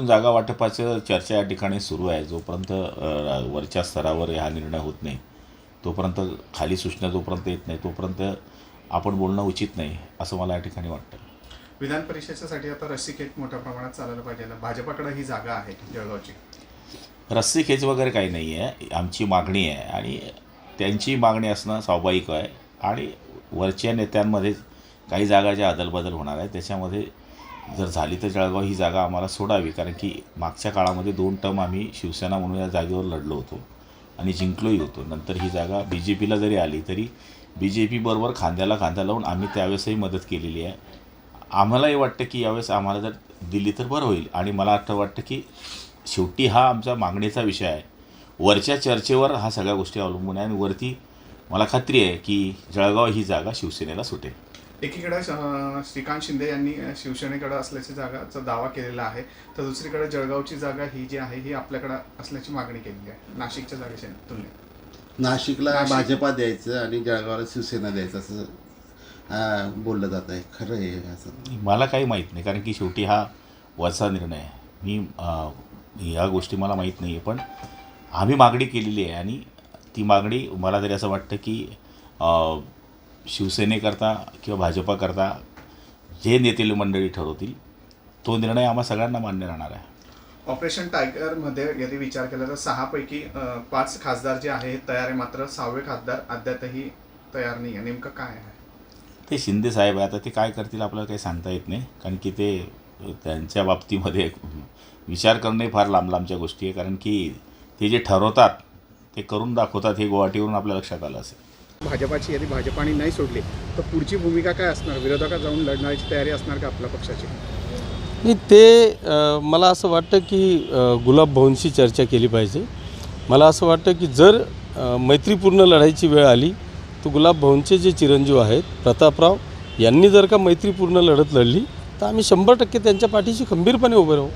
अजून जागा वाटपाचं चर्चा या ठिकाणी सुरू आहे. जोपर्यंत वरच्या स्तरावर हा निर्णय होत नाही, तोपर्यंत खाली सूचना जोपर्यंत येत नाही, तोपर्यंत आपण बोलणं उचित नाही असं मला या ठिकाणी वाटतं. विधान परिषदेसाठी आता रस्सीखेच मोठ्या प्रमाणात चालायला पाहिजे ना. भाजपाकडे ही जागा आहे जळगावची. रस्सीखेच वगैरे काही नाही आहे. आमची मागणी आहे आणि त्यांची मागणी असणं स्वाभाविक आहे. आणि वरच्या नेत्यांमध्ये काही जागाच्या अदलबदल होणार आहे. त्याच्यामध्ये जर झाली तर जळगाव ही जागा आम्हाला सोडावी, कारण की मागच्या काळामध्ये 2 टर्म आम्ही शिवसेना म्हणून या जागेवर लढलो होतो आणि जिंकलोही होतो. नंतर ही जागा BJPला जरी आली तरी BJPबरोबर खांद्याला खांदा लावून आम्ही त्यावेळेसही मदत केलेली आहे. आम्हालाही वाटतं की यावेळेस आम्हाला जर दिली तर बरं होईल. आणि मला वाटतं की शेवटी हा आमचा मागणीचा विषय आहे. वरच्या चर्चेवर हा सगळ्या गोष्टी अवलंबून आहे आणि वरती मला खात्री आहे की जळगाव ही जागा शिवसेनेला सुटेल. एकीकडे श्रीकांत शिंदे यांनी शिवसेनेकडे असल्याची जागाचा दावा केलेला आहे, तर दुसरीकडे जळगावची जागा ही जी आहे ही आपल्याकडे असल्याची मागणी केलेली आहे नाशिकच्या जागेच्या तुलनेत. नाशिकला भाजपा द्यायचं आणि जळगावला शिवसेना द्यायचं असं बोललं जात आहे. खरं आहे असं? मला काही माहीत नाही, कारण की शेवटी हा वरचा निर्णय आहे. मी ह्या गोष्टी मला माहीत नाही आहे, पण आम्ही मागणी केलेली आहे आणि ती मागणी मला तरी असं वाटतं की शिवसेनेकरता किंवा भाजपाकरता जे नेते मंडळी ठरवतील तो निर्णय आम्हा सगळ्यांना मान्य राहणार आहे. ऑपरेशन टायगरमध्ये यदि विचार केला तर 6 पैकी 5 खासदार जे आहे तयार आहे, मात्र 6वे खासदार अद्यापही तयार नाही आहे. नेमकं काय आहे? ते शिंदे साहेब आहे, आता ते काय करतील आपल्याला काही सांगता येत नाही, कारण की ते त्यांच्या बाबतीमध्ये विचार करणे फार लांब लांबच्या गोष्टी आहे. कारण की ते जे ठरवतात ते करून दाखवतात, हे गुवाहाटीवरून आपल्या लक्षात आलं असेल. भाजपाची यदि भाजपाने नाही सोडली तर पुढची भूमिका काय असणार? विरोधकात जाऊन लढण्याची तयारी असणार का आपल्या पक्षाची? नाही, ते मला असं वाटतं की गुलाब भाऊंशी चर्चा केली पाहिजे. मला असं वाटतं की जर मैत्रीपूर्ण लढाईची वेळ आली तर गुलाब भाऊंचे जे चिरंजीव आहेत प्रतापराव यांनी जर का मैत्रीपूर्ण लढत लढली तर आम्ही 100% त्यांच्या पाठीशी खंबीरपणे उभे राहू.